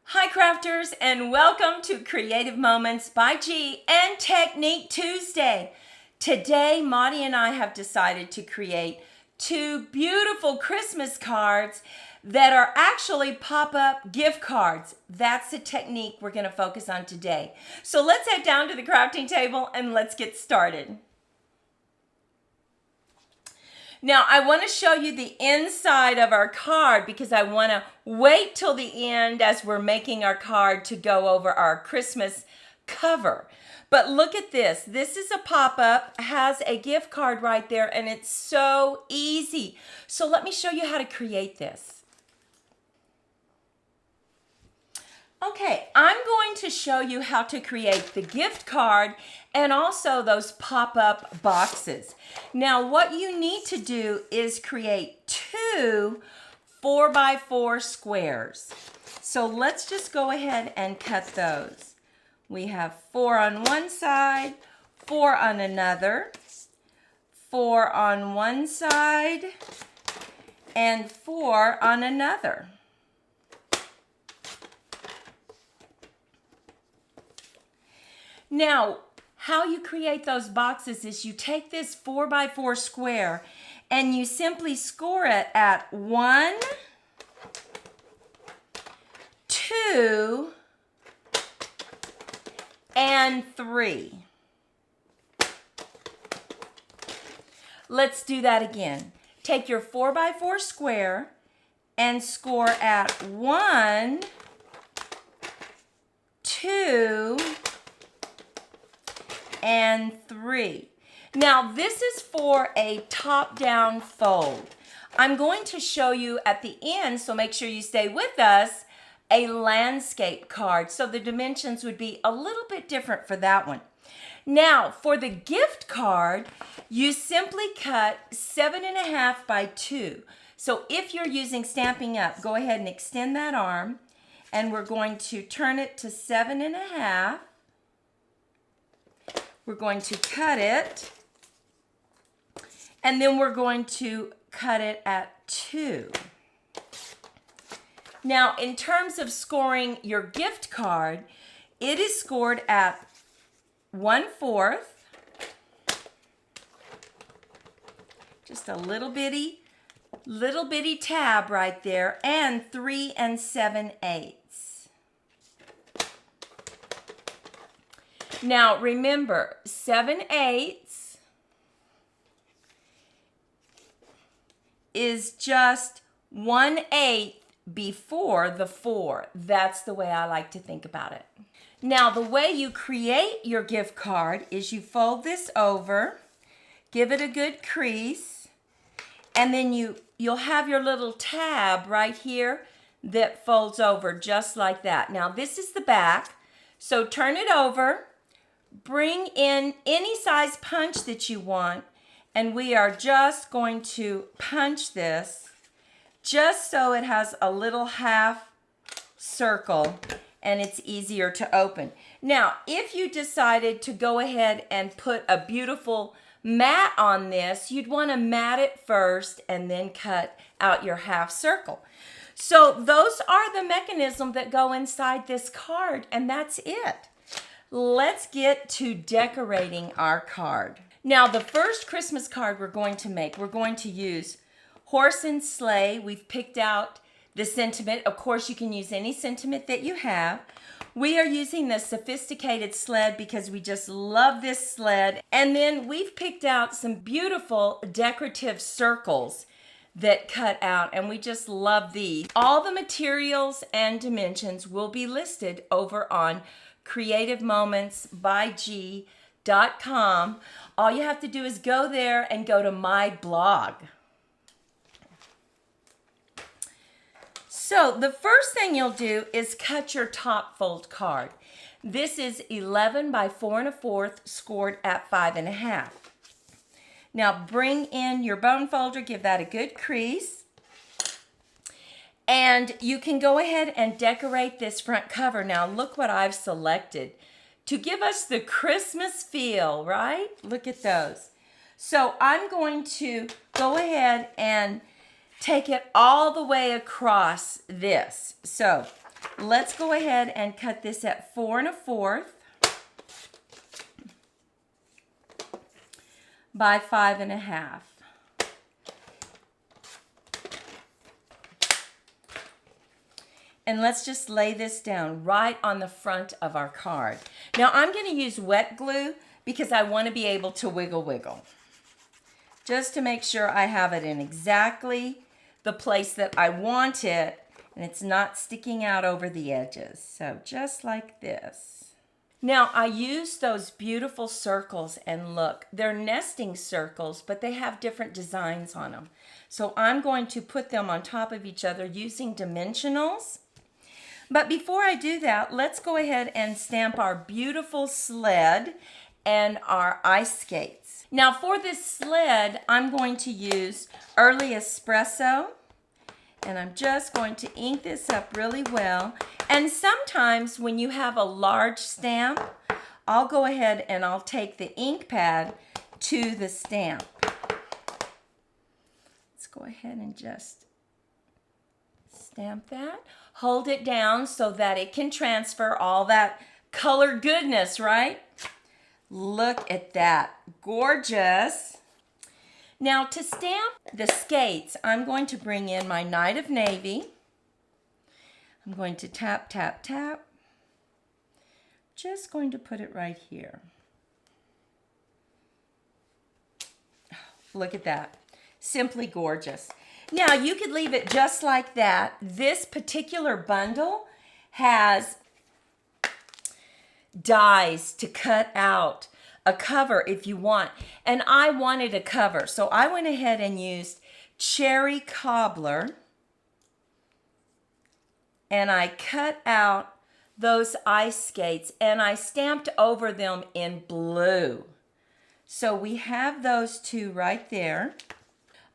Hi crafters, and welcome to Creative Moments by G and Technique Tuesday. Today, Maudie and I have decided to create two beautiful Christmas cards that are actually pop-up gift cards. That's the technique we're going to focus on today. So let's head down to the crafting table and let's get started. Now, I want to show you the inside of our card because I want to wait till the end as we're making our card to go over our Christmas cover. But look at this. This is a pop-up, has a gift card right there, and it's so easy. So let me show you how to create this. Okay, I'm going to show you how to create the gift card and also those pop-up boxes. Now, what you need to do is create two 4x4 squares. So let's just go ahead and cut those. We have 4 on one side, 4 on another, 4 on one side, and 4 on another. Now, how you create those boxes is you take this 4x4 square and you simply score it at 1, 2, and 3. Let's do that again. Take your 4x4 square and score at 1, 2, and 3. Now this is for a top-down fold. I'm going to show you at the end, so make sure you stay with us, a landscape card. So the dimensions would be a little bit different for that one. Now for the gift card, you simply cut 7.5 by 2. So if you're using Stampin' Up, go ahead and extend that arm, and we're going to turn it to 7.5. We're going to cut it, and then we're going to cut it at 2. Now, in terms of scoring your gift card, it is scored at 1/4, just a little bitty tab right there, and 3 7/8. Now remember, 7/8 is just 1/8 before the 4. That's the way I like to think about it. Now the way you create your gift card is you fold this over, give it a good crease, and then you'll have your little tab right here that folds over just like that. Now this is the back, so turn it over. Bring in any size punch that you want, and we are just going to punch this just so it has a little half circle and it's easier to open. Now, if you decided to go ahead and put a beautiful mat on this, you'd want to mat it first and then cut out your half circle. So those are the mechanisms that go inside this card, and that's it. Let's get to decorating our card. Now, the first Christmas card we're going to make, we're going to use horse and sleigh. We've picked out the sentiment. Of course, you can use any sentiment that you have. We are using the sophisticated sled because we just love this sled. And then we've picked out some beautiful decorative circles that cut out, and we just love these. All the materials and dimensions will be listed over on creativemomentsbyg.com. All you have to do is go there and go to my blog. So the first thing you'll do is cut your top fold card. This is 11 by 4 1/4 scored at 5.5. Now bring in your bone folder, give that a good crease. And you can go ahead and decorate this front cover. Now look what I've selected to give us the Christmas feel, right? Look at those. So I'm going to go ahead and take it all the way across this. So let's go ahead and cut this at 4 1/4 by 5 1/2. And let's just lay this down right on the front of our card. Now I'm going to use wet glue because I want to be able to wiggle, just to make sure I have it in exactly the place that I want it and it's not sticking out over the edges. So just like this. Now I use those beautiful circles, and look, they're nesting circles, but they have different designs on them. So I'm going to put them on top of each other using dimensionals. But before I do that, let's go ahead and stamp our beautiful sled and our ice skates. Now for this sled, I'm going to use Early Espresso, and I'm just going to ink this up really well. And sometimes when you have a large stamp, I'll go ahead and I'll take the ink pad to the stamp. Let's go ahead and just stamp that. Hold it down so that it can transfer all that color goodness, right? Look at that. Gorgeous. Now to stamp the skates, I'm going to bring in my Night of Navy. I'm going to tap, tap, tap. Just going to put it right here. Look at that. Simply gorgeous. Now you could leave it just like that. This particular bundle has dies to cut out a cover if you want. And I wanted a cover, so I went ahead and used Cherry Cobbler. And I cut out those ice skates and I stamped over them in blue. So we have those two right there.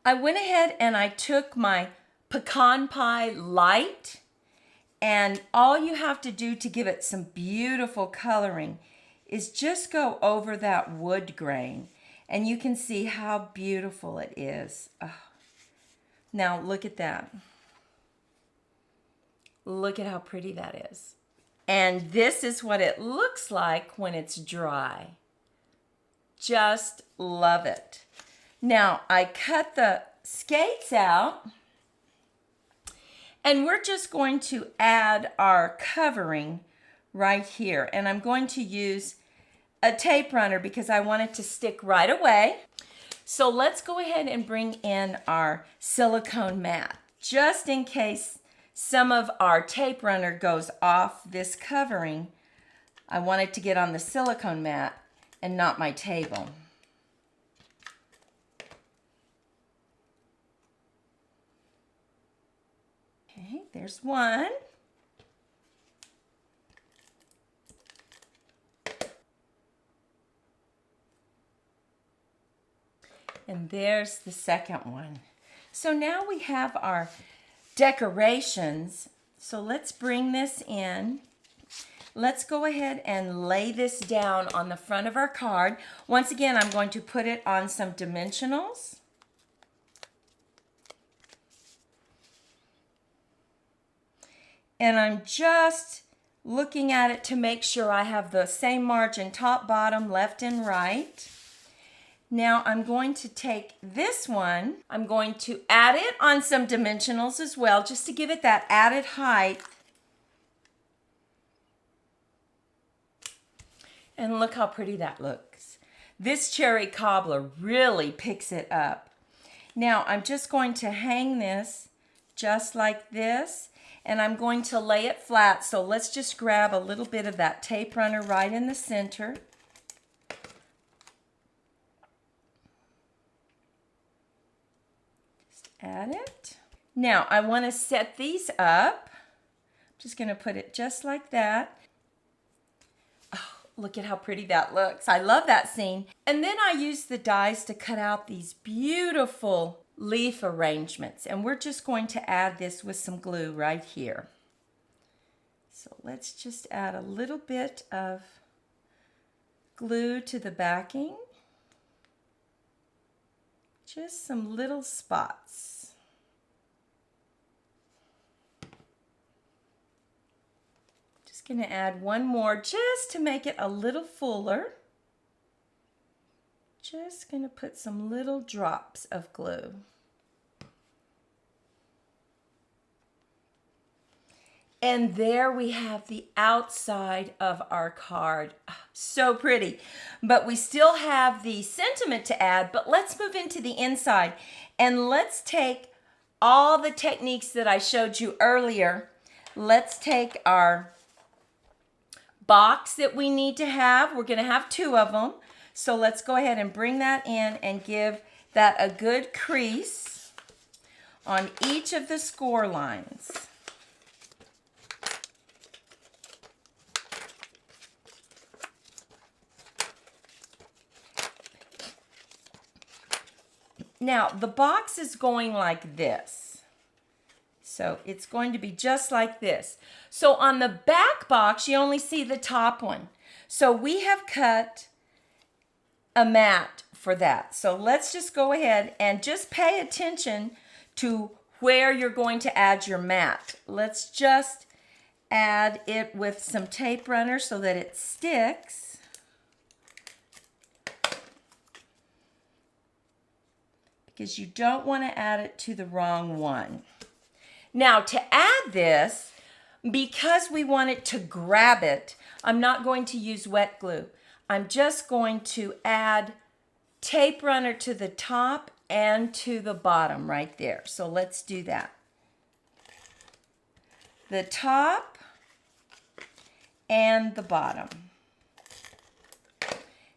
I went ahead and I took my Pecan Pie Light, and all you have to do to give it some beautiful coloring is just go over that wood grain, and you can see how beautiful it is. Oh. Now look at that. Look at how pretty that is. And this is what it looks like when it's dry. Just love it. Now I cut the skates out, and we're just going to add our covering right here. And I'm going to use a tape runner because I want it to stick right away. So let's go ahead and bring in our silicone mat. Just in case some of our tape runner goes off this covering, I want it to get on the silicone mat and not my table. Okay, there's one. And there's the second one. So now we have our decorations. So let's bring this in. Let's go ahead and lay this down on the front of our card. Once again, I'm going to put it on some dimensionals. And I'm just looking at it to make sure I have the same margin, top, bottom, left, and right. Now I'm going to take this one, I'm going to add it on some dimensionals as well, just to give it that added height. And look how pretty that looks. This cherry cobbler really picks it up. Now I'm just going to hang this just like this, and I'm going to lay it flat. So let's just grab a little bit of that tape runner right in the center. Just add it. Now I want to set these up. I'm just going to put it just like that. Oh, look at how pretty that looks. I love that scene. And then I use the dies to cut out these beautiful leaf arrangements, and we're just going to add this with some glue right here. So let's just add a little bit of glue to the backing, just some little spots. Gonna add one more just to make it a little fuller. Just gonna put some little drops of glue. And there we have the outside of our card. So pretty. But we still have the sentiment to add, but let's move into the inside. And let's take all the techniques that I showed you earlier. Let's take our box that we need to have. We're gonna have 2 of them. So let's go ahead and bring that in and give that a good crease on each of the score lines. Now, the box is going like this. So it's going to be just like this. So on the back box, you only see the top one. So we have cut a mat for that. So let's just go ahead and just pay attention to where you're going to add your mat. Let's just add it with some tape runner so that it sticks. Because you don't want to add it to the wrong one. Now to add this, because we want it to grab it, I'm not going to use wet glue. I'm just going to add tape runner to the top and to the bottom right there. So let's do that. The top and the bottom.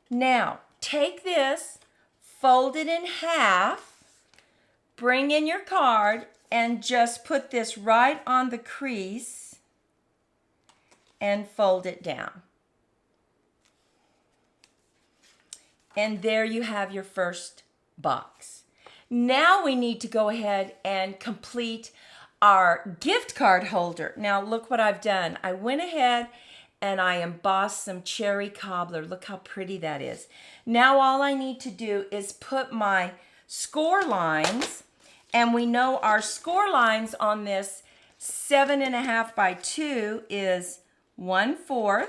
Now take this, fold it in half, bring in your card and just put this right on the crease and fold it down. And there you have your first box. Now we need to go ahead and complete our gift card holder. Now look what I've done. I went ahead and I embossed some cherry cobbler. Look how pretty that is. Now all I need to do is put my score lines, and we know our score lines on this 7.5 by 2 is 1/4.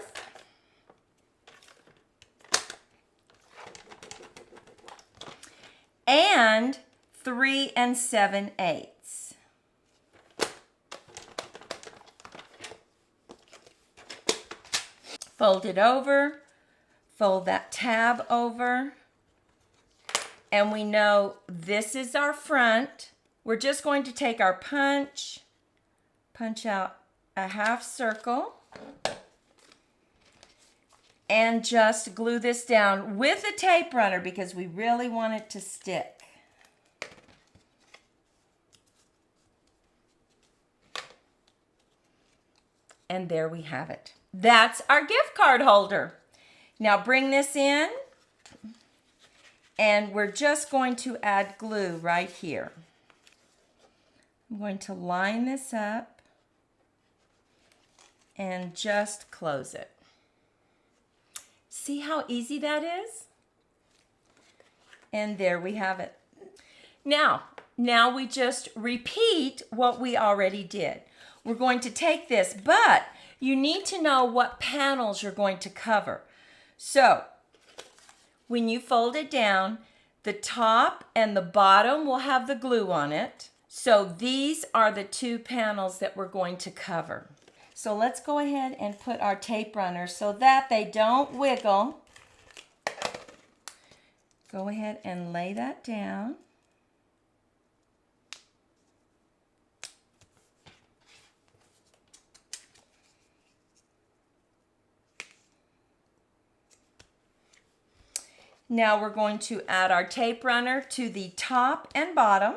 And 3 7/8. Fold it over, fold that tab over, and we know this is our front. We're just going to take our punch out a half circle, and just glue this down with a tape runner because we really want it to stick. And there we have it. That's our gift card holder. Now bring this in, and we're just going to add glue right here. I'm going to line this up and just close it. See how easy that is? And there we have it. Now we just repeat what we already did. We're going to take this, but you need to know what panels you're going to cover. So when you fold it down, the top and the bottom will have the glue on it. So these are the 2 panels that we're going to cover. So let's go ahead and put our tape runner so that they don't wiggle. Go ahead and lay that down. Now we're going to add our tape runner to the top and bottom.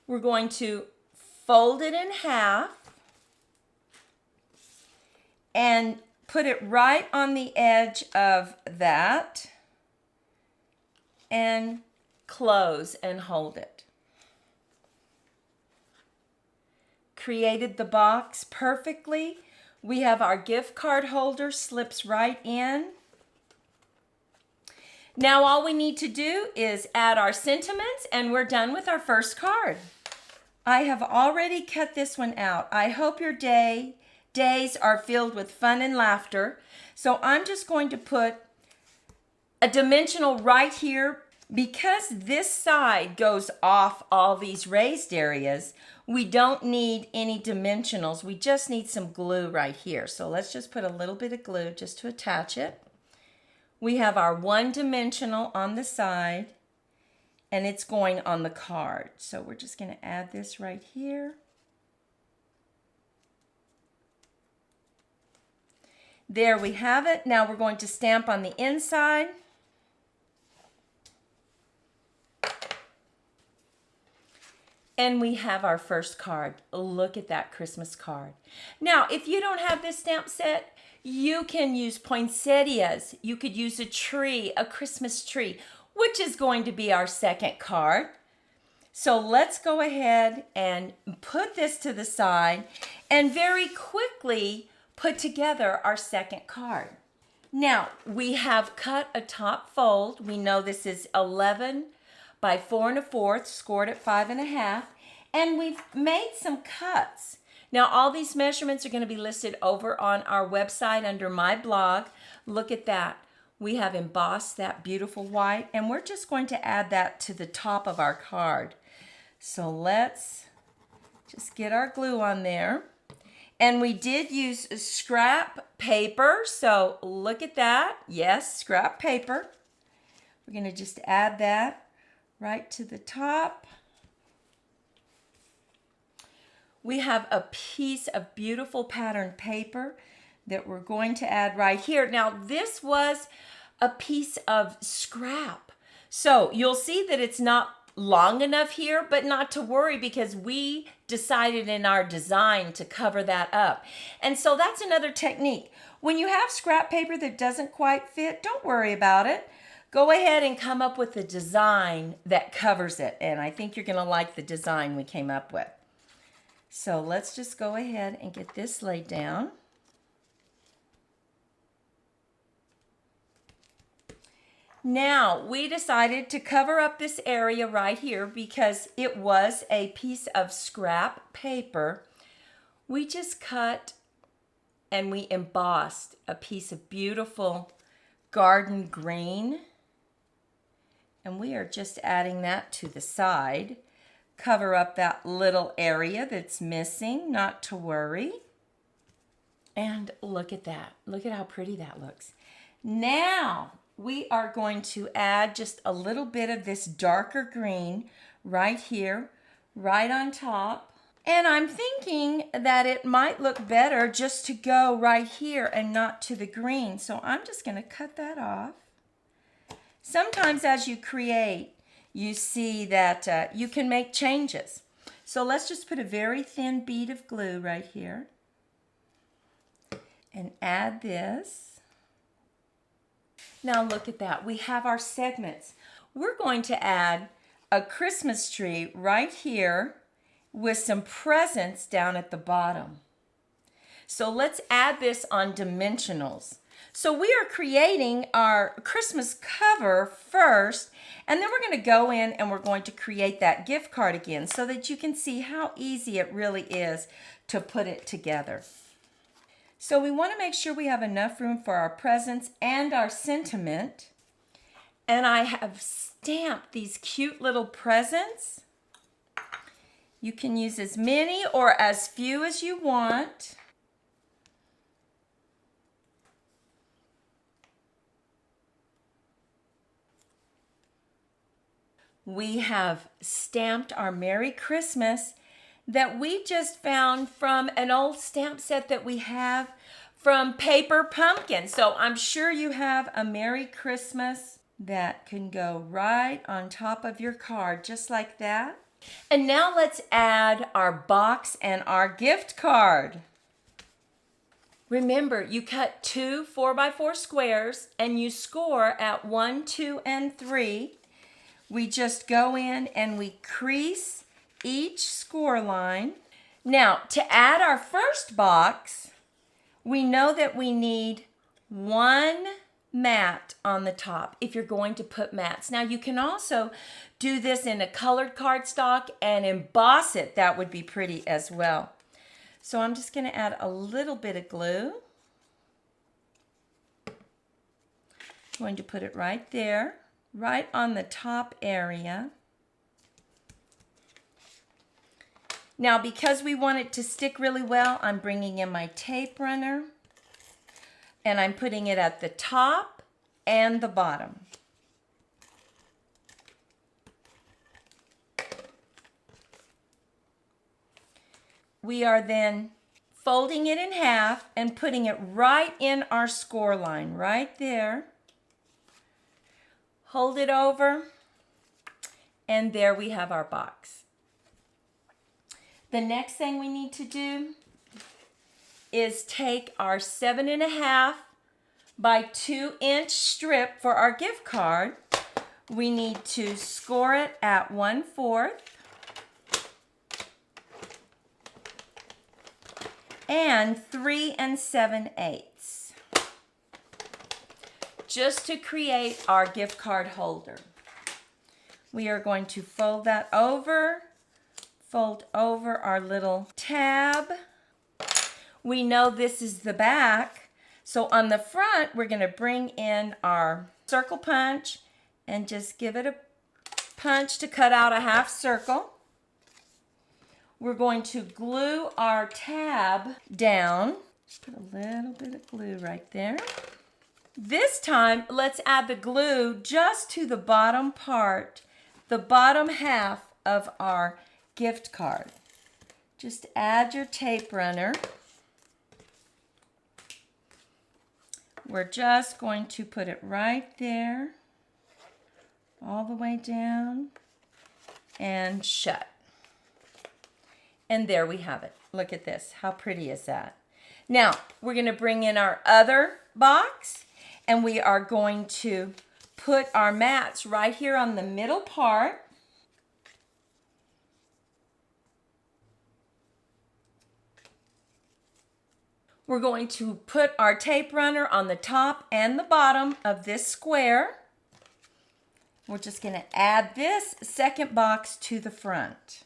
We're going to fold it in half and put it right on the edge of that and close and hold it. Created the box perfectly. We have our gift card holder, slips right in. Now all we need to do is add our sentiments and we're done with our first card. I have already cut this one out. I hope your days are filled with fun and laughter. So I'm just going to put a dimensional right here. Because this side goes off all these raised areas, we don't need any dimensionals. We just need some glue right here. So let's just put a little bit of glue just to attach it. We have our one dimensional on the side and it's going on the card. So we're just going to add this right here. There we have it. Now we're going to stamp on the inside. And we have our first card. Look at that Christmas card. Now, if you don't have this stamp set, you can use poinsettias. You could use a tree, a Christmas tree, which is going to be our second card. So let's go ahead and put this to the side and very quickly put together our second card. Now, we have cut a top fold. We know this is 11 by 4 1/4, scored at 5 1/2, and we've made some cuts. Now all these measurements are going to be listed over on our website under my blog. Look at that. We have embossed that beautiful white, and we're just going to add that to the top of our card. So let's just get our glue on there. And we did use scrap paper, so look at that. Yes, scrap paper. We're going to just add that right to the top. We have a piece of beautiful patterned paper that we're going to add right here. Now this was a piece of scrap. So you'll see that it's not long enough here, but not to worry because we decided in our design to cover that up. And so that's another technique. When you have scrap paper that doesn't quite fit, don't worry about it. Go ahead and come up with a design that covers it. And I think you're going to like the design we came up with. So let's just go ahead and get this laid down. Now we decided to cover up this area right here because it was a piece of scrap paper. We just cut and we embossed a piece of beautiful garden green. And we are just adding that to the side. Cover up that little area that's missing, not to worry. And look at that. Look at how pretty that looks. Now we are going to add just a little bit of this darker green right here, right on top. And I'm thinking that it might look better just to go right here and not to the green. So I'm just going to cut that off. Sometimes as you create, you see that you can make changes. So let's just put a very thin bead of glue right here and add this. Now look at that. We have our segments. We're going to add a Christmas tree right here with some presents down at the bottom. So let's add this on dimensionals. So we are creating our Christmas cover first, and then we're going to go in and we're going to create that gift card again so that you can see how easy it really is to put it together. So we want to make sure we have enough room for our presents and our sentiment. And I have stamped these cute little presents. You can use as many or as few as you want. We have stamped our Merry Christmas that we just found from an old stamp set that we have from Paper Pumpkin. So I'm sure you have a Merry Christmas that can go right on top of your card, just like that. And now let's add our box and our gift card. Remember, you cut 2 4x4 squares and you score at 1, 2, and 3. We just go in and we crease each score line. Now, to add our first box, we know that we need 1 matte on the top if you're going to put mattes. Now you can also do this in a colored cardstock and emboss it. That would be pretty as well. So I'm just going to add a little bit of glue. I'm going to put it right there, right on the top area. Now because we want it to stick really well, I'm bringing in my tape runner. And I'm putting it at the top and the bottom. We are then folding it in half and putting it right in our score line, right there. Hold it over, and there we have our box. The next thing we need to do is take our 7.5 by 2-inch strip for our gift card. We need to score it at 1/4 and 3 7/8 just to create our gift card holder. We are going to fold that over, fold over our little tab. We know this is the back, so on the front we're going to bring in our circle punch and just give it a punch to cut out a half circle. We're going to glue our tab down. Just put a little bit of glue right there. This time let's add the glue just to the bottom part, the bottom half of our gift card. Just add your tape runner. We're just going to put it right there, all the way down, and shut. And there we have it. Look at this. How pretty is that? Now, we're going to bring in our other box, and we are going to put our mats right here on the middle part. We're going to put our tape runner on the top and the bottom of this square. We're just going to add this second box to the front.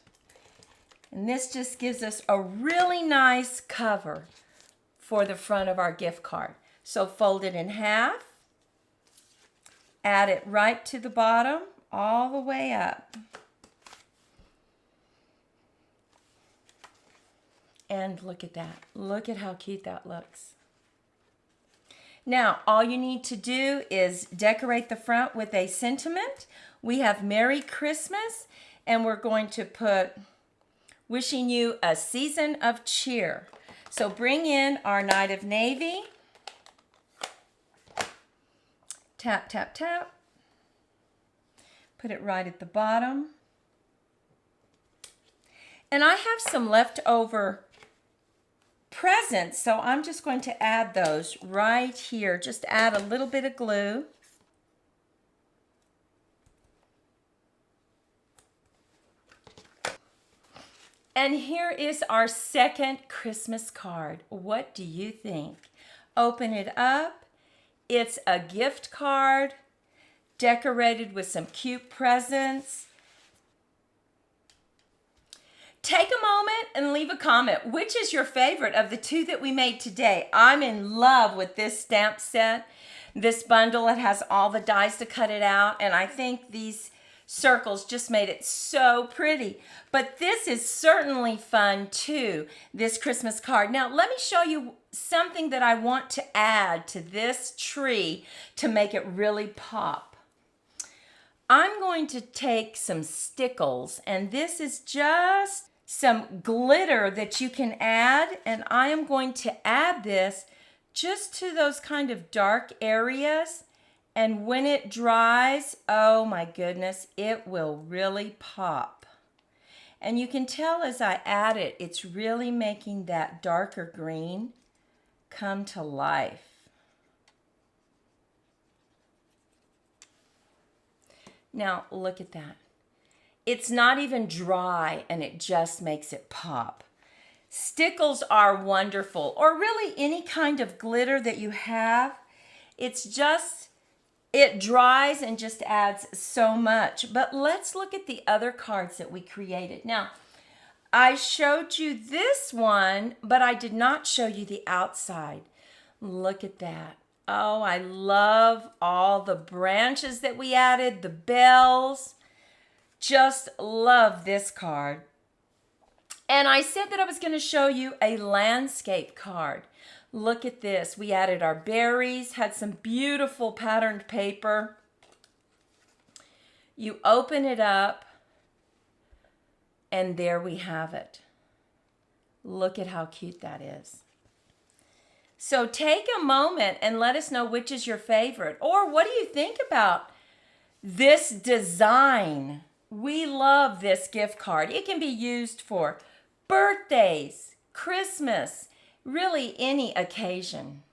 And this just gives us a really nice cover for the front of our gift card. So fold it in half, add it right to the bottom, all the way up. And look at that. Look at how cute that looks. Now, all you need to do is decorate the front with a sentiment. We have Merry Christmas, and we're going to put wishing you a season of cheer. So bring in our Night of Navy. Tap, tap, tap. Put it right at the bottom. And I have some leftover presents, so I'm just going to add those right here. Just add a little bit of glue. And here is our second Christmas card. What do you think? Open it up. It's a gift card decorated with some cute presents. Take a moment and leave a comment. Which is your favorite of the two that we made today? I'm in love with this stamp set. This bundle, it has all the dies to cut it out, and I think these circles just made it so pretty. But this is certainly fun too, this Christmas card. Now let me show you something that I want to add to this tree to make it really pop. I'm going to take some stickles, and this is just some glitter that you can add, and I am going to add this just to those kind of dark areas, and when it dries, oh my goodness, it will really pop. And you can tell as I add it, it's really making that darker green come to life. Now look at that. It's not even dry, and it just makes it pop. Stickles are wonderful, or really any kind of glitter that you have. It dries and just adds so much. But let's look at the other cards that we created. Now, I showed you this one, but I did not show you the outside. Look at that. Oh, I love all the branches that we added, the bells. Just love this card. And I said that I was going to show you a landscape card. Look at this. We added our berries, had some beautiful patterned paper. You open it up, and there we have it. Look at how cute that is. So take a moment and let us know which is your favorite. Or what do you think about this design? We love this gift card. It can be used for birthdays, Christmas, really any occasion.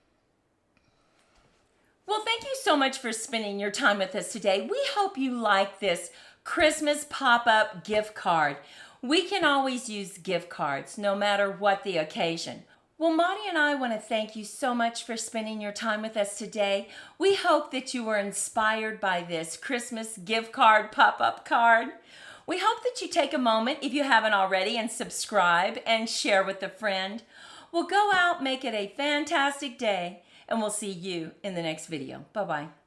Well, thank you so much for spending your time with us today. We hope you like this Christmas pop-up gift card. We can always use gift cards no matter what the occasion. Well, Maudie and I want to thank you so much for spending your time with us today. We hope that you were inspired by this Christmas gift card pop-up card. We hope that you take a moment, if you haven't already, and subscribe and share with a friend. Well, go out, make it a fantastic day, and we'll see you in the next video. Bye-bye.